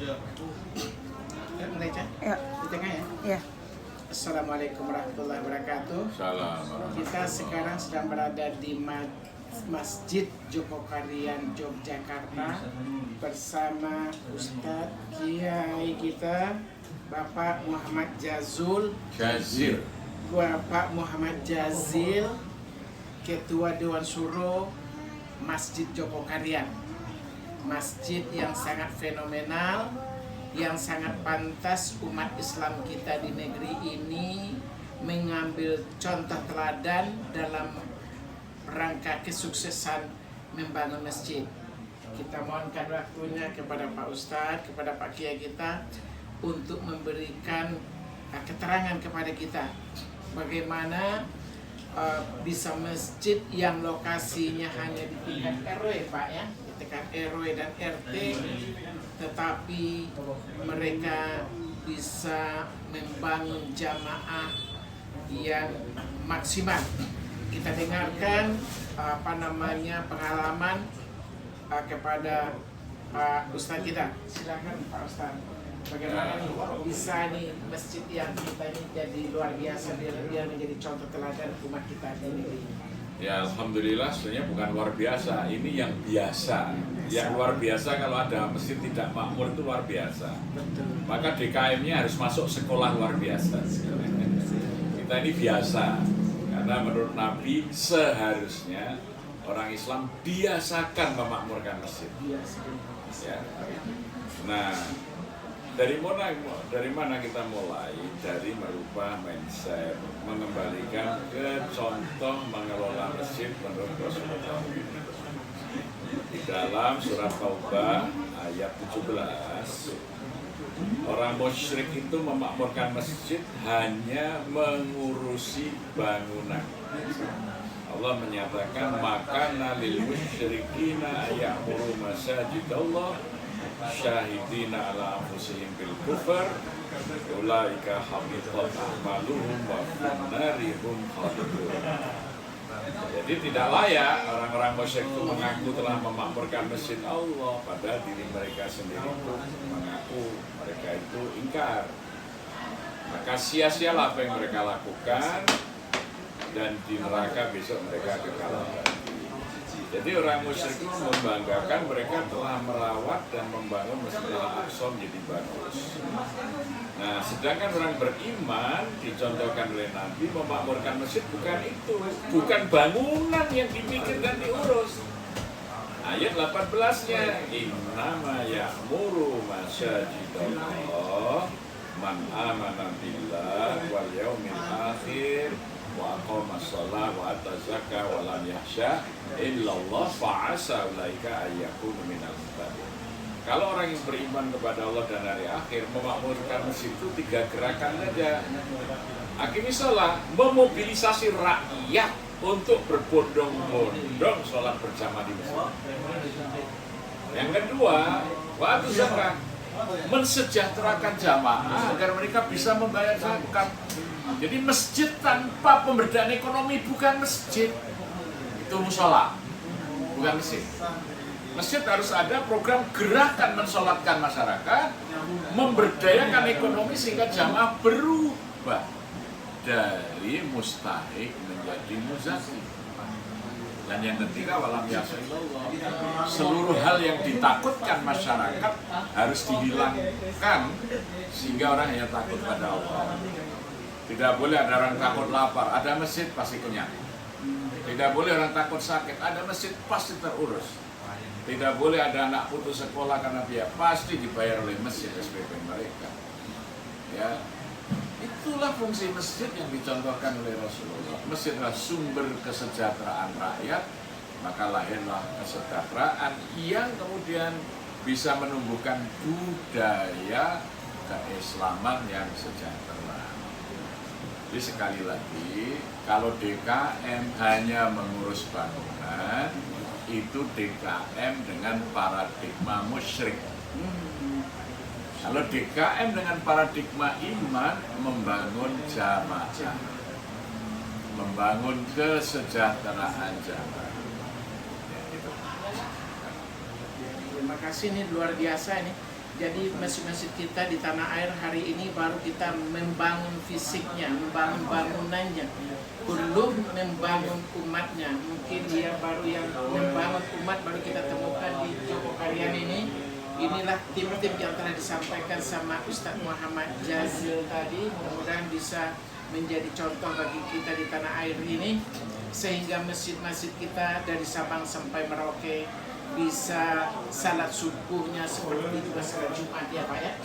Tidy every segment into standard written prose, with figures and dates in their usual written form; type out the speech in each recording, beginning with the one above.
Mulai, Cak? Ya. Di tengah ya? Ya. Assalamualaikum warahmatullahi wabarakatuh. Salam. Kita sekarang sedang berada di Masjid Jokokarian, Yogyakarta bersama Ustadz Kiai kita Bapak Muhammad Jazil, Bapak Muhammad Jazil, Ketua Dewan Syuro Masjid Jokokarian. Masjid yang sangat fenomenal, yang sangat pantas umat Islam kita di negeri ini mengambil contoh teladan dalam rangka kesuksesan membangun masjid. Kita mohonkan waktunya kepada Pak Ustadz, kepada Pak Kiai kita untuk memberikan keterangan kepada kita bagaimana bisa masjid yang lokasinya hanya di tingkat RW, Pak ya, di tingkat RW dan RT, tetapi mereka bisa membangun jamaah yang maksimal. Kita dengarkan pengalaman kepada Pak Ustadz kita. Silakan Pak Ustadz. Bagaimana nih bisa nih masjid yang kita ini jadi luar biasa, dia menjadi contoh teladan umat kita di negeri ini. Ya alhamdulillah, sebenarnya bukan luar biasa, ini yang biasa. Yang luar biasa kalau ada masjid tidak makmur itu luar biasa. Maka DKM-nya harus masuk sekolah luar biasa. Kita ini biasa, karena menurut Nabi seharusnya orang Islam biasakan memakmurkan masjid. Ya. Nah, dari mana kita mulai? Dari merubah mindset, mengembalikan ke contoh mengelola masjid menurut Rasulullah. Di dalam surat Taubah ayat 17, orang musyrik itu memakmurkan masjid hanya mengurusi bangunan. Allah menyatakan makana lil musyrikina ya'muru masajidallah syahidina ala anfusihim bil kufar ulaika habitat a'maluhum wa finnarihum khalidun. Jadi tidak layak orang-orang musyrik itu mengaku telah memakmurkan masjid Allah, padahal diri mereka sendiri itu mengaku mereka itu ingkar. Maka sia-sialah apa yang mereka lakukan, dan di neraka besok mereka kekal abadi. Jadi orang musyrik itu membanggakan mereka telah merawat dan membangun Masjidil Aqsa menjadi bagus. Nah, sedangkan orang beriman dicontohkan oleh Nabi memakmurkan masjid bukan itu, bukan bangunan yang dipikirkan diurus. Ayat 18-nya, innama ya'muru masajidallah man amana billah wal yaumil akhir wa aqama shalah wa ata zakah wa lam yakhsha illallah fa'asa ulaika ayyakunu minal muttaqin. Kalau orang yang beriman kepada Allah dan hari akhir memakmurkan masjid itu 3 gerakan saja. Aqimi shalah, memobilisasi rakyat untuk berbondong-bondong sholat berjamaah di masjid. Yang kedua, wa atu zakah, mensejahterakan jamaah agar mereka bisa membayar zakat. Jadi masjid tanpa pemberdayaan ekonomi bukan masjid, itu musola, bukan masjid. Masjid harus ada program gerakan mensolatkan masyarakat, memberdayakan ekonomi sehingga jamaah berubah dari mustahik menjadi muzaki. Dan yang ketiga, walam yakhshallah, seluruh hal yang ditakutkan masyarakat harus dihilangkan sehingga orang hanya takut pada Allah. Tidak boleh ada orang takut lapar, ada masjid pasti kenyang. Tidak boleh orang takut sakit, ada masjid pasti terurus. Tidak boleh ada anak putus sekolah karena biaya, pasti dibayar oleh masjid SPP mereka. Ya, itulah fungsi masjid yang dicontohkan oleh Rasulullah. Masjid adalah sumber kesejahteraan rakyat, maka lahirlah kesejahteraan yang kemudian bisa menumbuhkan budaya keislaman yang sejahtera. Jadi sekali lagi, kalau DKM hanya mengurus bangunan, itu DKM dengan paradigma musyrik. Kalau DKM dengan paradigma iman, membangun jamaah, membangun kesejahteraan jamaah. Terima kasih, ini luar biasa ini. Jadi masjid-masjid kita di tanah air hari ini baru kita membangun fisiknya, membangun bangunannya, belum membangun umatnya. Mungkin dia baru yang membangun umat baru kita temukan di Joko Karyan ini. Inilah tip-tip yang telah disampaikan sama Ustadz Muhammad Jazil tadi. Mudah-mudahan bisa menjadi contoh bagi kita di tanah air ini, sehingga masjid-masjid kita dari Sabang sampai Merauke bisa salat subuhnya seperti juga salat Jumat ya Pak ya.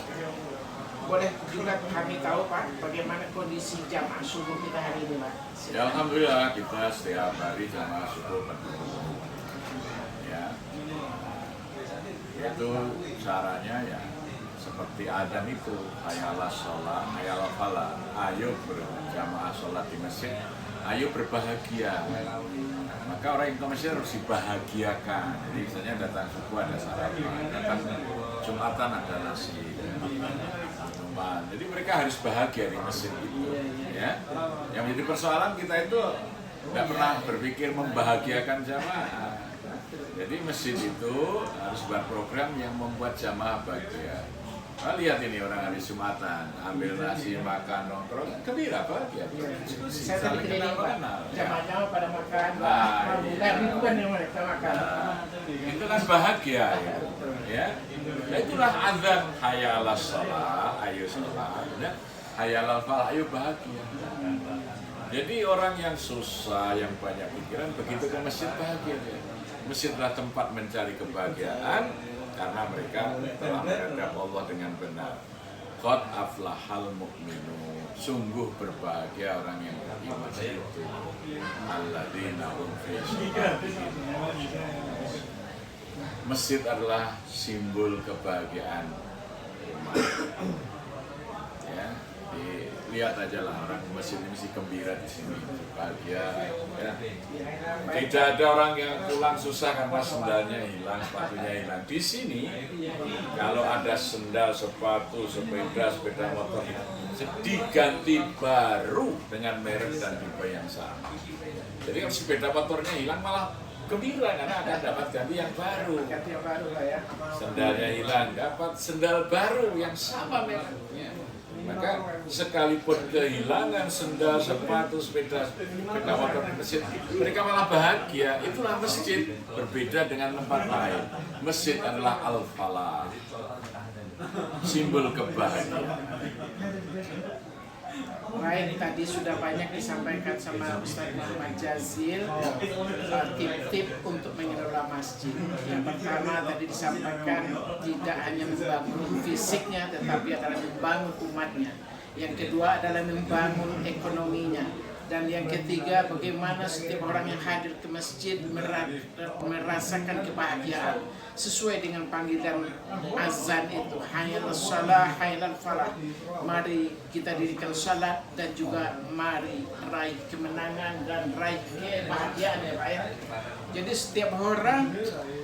Boleh juga kami tahu Pak bagaimana kondisi jamaah subuh kita hari ini Pak? Ya alhamdulillah kita setiap hari jamaah subuh penuh. Ya. Itu caranya ya seperti adzan itu, hayalah sholat, hayalah falah, ayo berjamaah sholat di masjid, ayo berbahagia. Maka orang yang ke masjid harus dibahagiakan. Jadi misalnya datang subuh ada sarapan, datang Jumatan ada nasi, minuman. Jadi mereka harus bahagia di masjid itu. Ya. Yang menjadi persoalan kita itu tidak pernah berpikir membahagiakan jamaah. Jadi masjid itu harus buat program yang membuat jamaah bahagia. Nah, lihat ini orang habis Jumatan, ambil nasi, makan, nongkrong, gembira bahagia. Saya tadi keliling Pak, jamaah pada makan, ribuan yang mereka makan. Itu kan bahagia, ya. Nah, itulah adzan hayalah sholat, ayo sholat, ya. Hayalah falah, ayo bahagia. Jadi orang yang susah, yang banyak pikiran, begitu ke masjid bahagia dia. Masjid adalah tempat mencari kebahagiaan karena mereka telah menghadap Allah dengan benar. Qad aflahal mu'minun, sungguh berbahagia orang yang beriman itu. Alladzina hum fi sholatihim khashi'un. Masjid adalah simbol kebahagiaan umat. Ya, lihat aja lah orang masjid ini mesti gembira di sini, bahagia. Ya. Tidak ada orang yang pulang susah karena sendalnya hilang, sepatunya hilang. Di sini kalau ada sendal, sepatu, sepeda motor diganti baru dengan merek dan tipe yang sama. Jadi kalau sepeda motornya hilang malah gembira karena akan dapat ganti yang baru. Sendalnya hilang, dapat sendal baru yang sama mereknya. Maka sekalipun kehilangan sendal, sepatu, sepeda motor di masjid, mereka malah bahagia. Itulah masjid, berbeda dengan tempat lain. Masjid adalah al-falah, simbol kebahagiaan. Baik, tadi sudah banyak disampaikan sama Ustadz Muhammad Jazil tip-tip untuk mengelola masjid. Yang pertama tadi disampaikan tidak hanya membangun fisiknya tetapi adalah membangun umatnya. Yang kedua adalah membangun ekonominya. Dan yang ketiga, bagaimana setiap orang yang hadir ke masjid merasakan kebahagiaan sesuai dengan panggilan azan itu, hayal salah, hayal falah. Mari kita dirikan salat dan juga mari raih kemenangan dan raih kebahagiaan ya Pak ya. Jadi setiap orang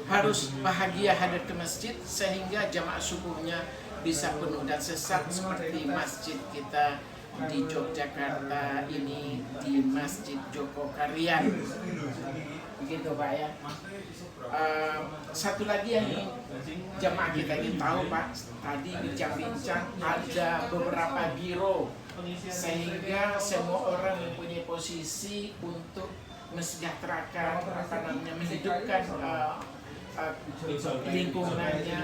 harus bahagia hadir ke masjid sehingga jamaah subuhnya bisa penuh dan sesak seperti masjid kita di Yogyakarta ini, di Masjid Joko Karyan. Begitu Pak ya. Satu lagi yang jamaah kita ingin tahu Pak, tadi bincang-bincang ada beberapa biro sehingga semua orang mempunyai posisi untuk mensejahterakan, menghidupkan lingkungannya,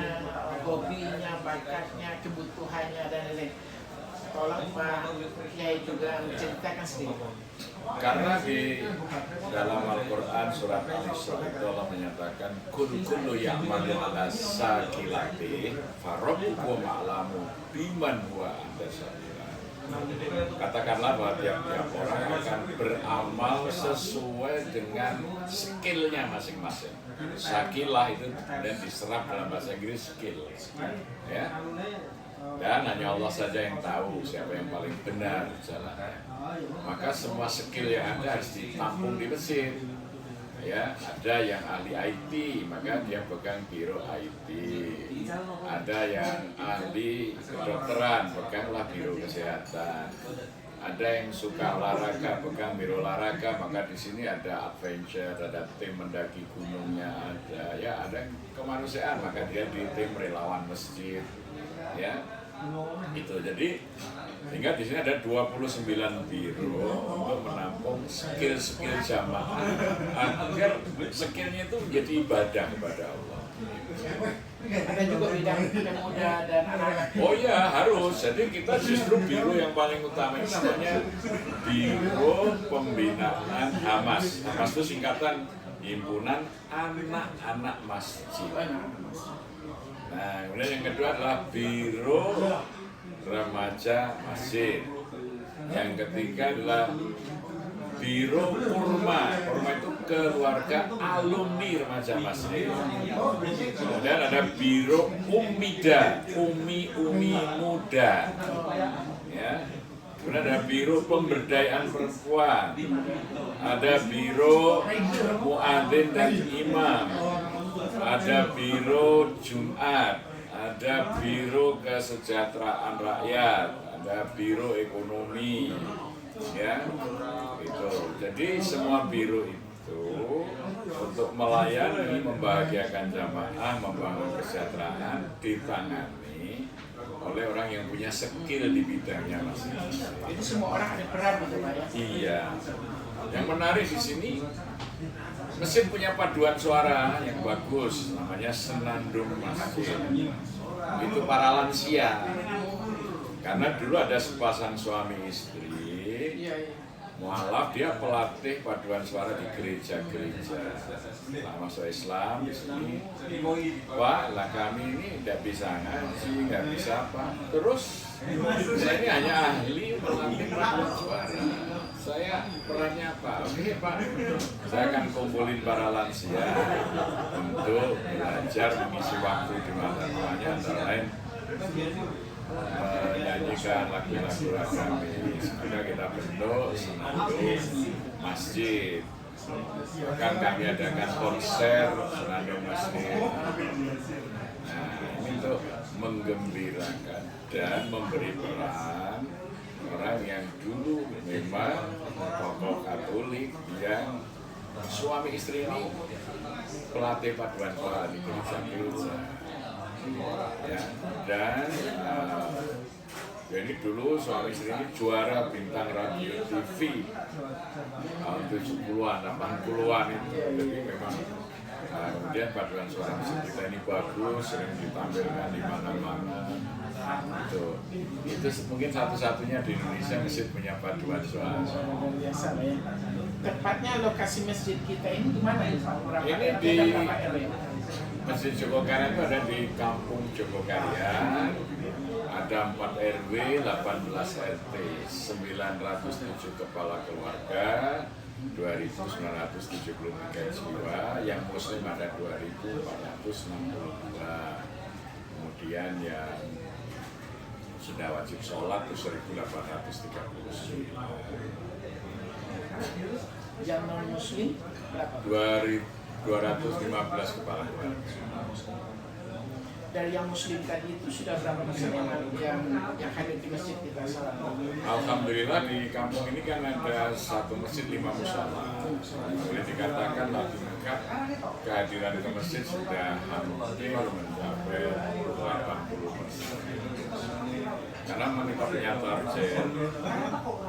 hobinya, bakatnya, kebutuhannya dan lain-lain. Tolong Pak Kiai juga menceritakan sedikit. Karena di dalam Al-Quran surat Al-Isra itu Allah menyatakan kullu ya'malu ala sakilati farabbukum a'lamu biman huwa anda sabila. Katakanlah bahwa tiap-tiap orang akan beramal sesuai dengan skillnya masing-masing. Sakilah itu kemudian diserap dalam bahasa Inggris skill, ya. Dan hanya Allah saja yang tahu siapa yang paling benar jalannya. Maka semua skill yang ada harus ditampung di masjid. Ya, ada yang ahli IT, maka dia pegang biro IT. Ada yang ahli kedokteran, peganglah biro kesehatan. Ada yang suka olahraga, pegang biro olahraga, maka di sini ada adventure, ada tim mendaki gunungnya, ada yang kemanusiaan, maka dia di tim relawan masjid. Itu jadi sehingga di sini ada 29 biro untuk menampung skill-skill jamaah agar skillnya itu menjadi ibadah kepada Allah. Ada juga bidang pemuda dan anak-anak. Oh ya harus. Jadi kita justru biro yang paling utama itu namanya Biro Pembinaan Hamas. Hamas itu singkatan Himpunan Anak-anak Masjid. Nah, kemudian yang kedua adalah Biro Remaja Masjid. Yang ketiga adalah Biro Kurma. Kurma itu keluarga alumni Remaja Masjid. Kemudian ada Biro Ummida, umi muda. Ya. Kemudian ada Biro Pemberdayaan Perempuan. Ada Biro Muadzin dan Imam. Ada Biro Jumat. Ada Biro Kesejahteraan Rakyat. Ada Biro Ekonomi. Ya, itu. Jadi semua biro itu untuk melayani, membahagiakan jamaah, membangun kesejahteraan ditangani oleh orang yang punya skill di bidangnya masing-masing. Itu semua orang ada peran gitu Pak ya? Iya. Yang menarik di sini, masjid punya paduan suara yang bagus, namanya Senandung Masjid. Itu para lansia. Karena dulu ada sepasang suami istri. Iya. Mualaf dia pelatih paduan suara di gereja-gereja. Setelah masuk Islam di sini, Pak, lah kami ini tidak bisa ngaji, nggak bisa apa. Terus saya ini hanya ahli melatih paduan suara. Saya perannya apa? Oke Pak, saya akan kumpulin para lansia untuk belajar mengisi waktu di mana-mana antara lain menyanyikan lagu-lagu agami. Sudah kita bentuk Senandung Masjid. Bahkan kami adakan konser Senandung Masjid. Nah, ini untuk menggembirakan dan memberi peran orang yang dulu memang tokoh Katolik yang suami istri ini pelatih paduan suara di gereja-gereja. Ya, dan jadi dulu suami istri ini juara bintang radio TV tahun 70-an, 80-an itu. Jadi memang kemudian paduan suara musik kita ini bagus, sering ditampilkan di mana-mana. Itu mungkin satu-satunya di Indonesia masjid punya paduan suara. Biasa ya. Tepatnya lokasi masjid kita ini di mana ya Pak? Ini di Masjid Jogokarya itu ada di Kampung Jogokarya, ada 4 RW, 18 RT, 907 kepala keluarga, 2.973 jiwa, yang muslim ada 2.462, kemudian yang sudah wajib sholat itu 1.839. Yang non muslim berapa? 215 kepala keluarga. Dari yang muslim tadi itu sudah berapa persen yang hadir di masjid kita salat? Alhamdulillah di kampung ini kan ada satu masjid 5 musala. Boleh dikatakan tingkat kehadiran ke masjid sudah hampir mencapai 80%. Karena menetapnya target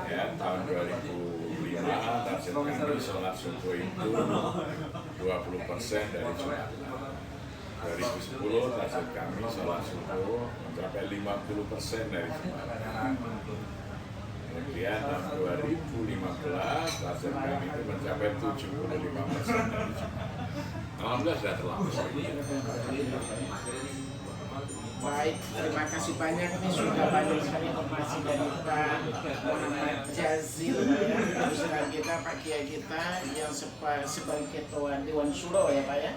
ya tahun 2005 target kami sholat subuh itu 20% dari Jumatan. 2010 target kami sholat subuh mencapai 50% dari Jumatan. Kemudian tahun 2015 target kami itu mencapai 75% dari Jumatan. Alhamdulillah sudah terlampau. Baik, terima kasih banyak. Ini sudah banyak sekali informasi dari Pak Muhammad Jazil, ya, Ustaz kita, Pak Kiai kita yang sebagai Ketua Dewan Syuro ya Pak ya.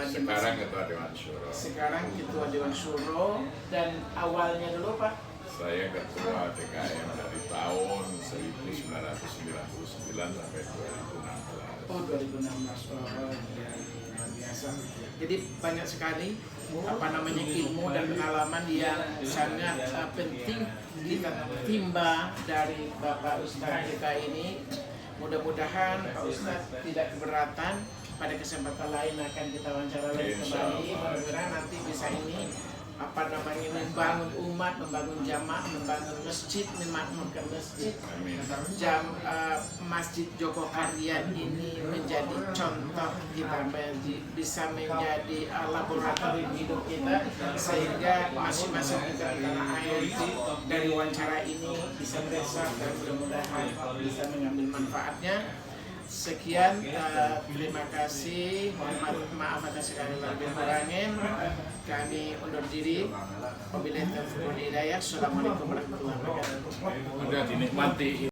Sekarang Ketua Dewan Syuro. Sekarang Ketua Dewan Syuro, dan awalnya dulu Pak? Saya Ketua DKM dari tahun 1999 sampai 2016. Oh 2016, ya, luar biasa. Jadi banyak sekali ilmu dan pengalaman yang sangat penting kita timba dari Bapak Ustadz kita ini. Mudah-mudahan Pak Ustadz tidak keberatan, pada kesempatan lain akan kita wawancara lagi kembali. Mudah-mudahan nanti bisa ini membangun umat, membangun jamaah, membangun masjid, memakmurkan masjid. Masjid Joko Karyan ini menjadi contoh kita, bisa menjadi laboratorium hidup kita, sehingga masing-masing kita di tanah air dari wawancara ini bisa meresap dan mudah-mudahan bisa mengambil manfaatnya. Sekian, terima kasih, mohon maaf atas segala lebih kurangnya. Kami undur diri. Wabillahi taufiq wal hidayah. Assalamualaikum warahmatullahi wabarakatuh. Udah dinikmati.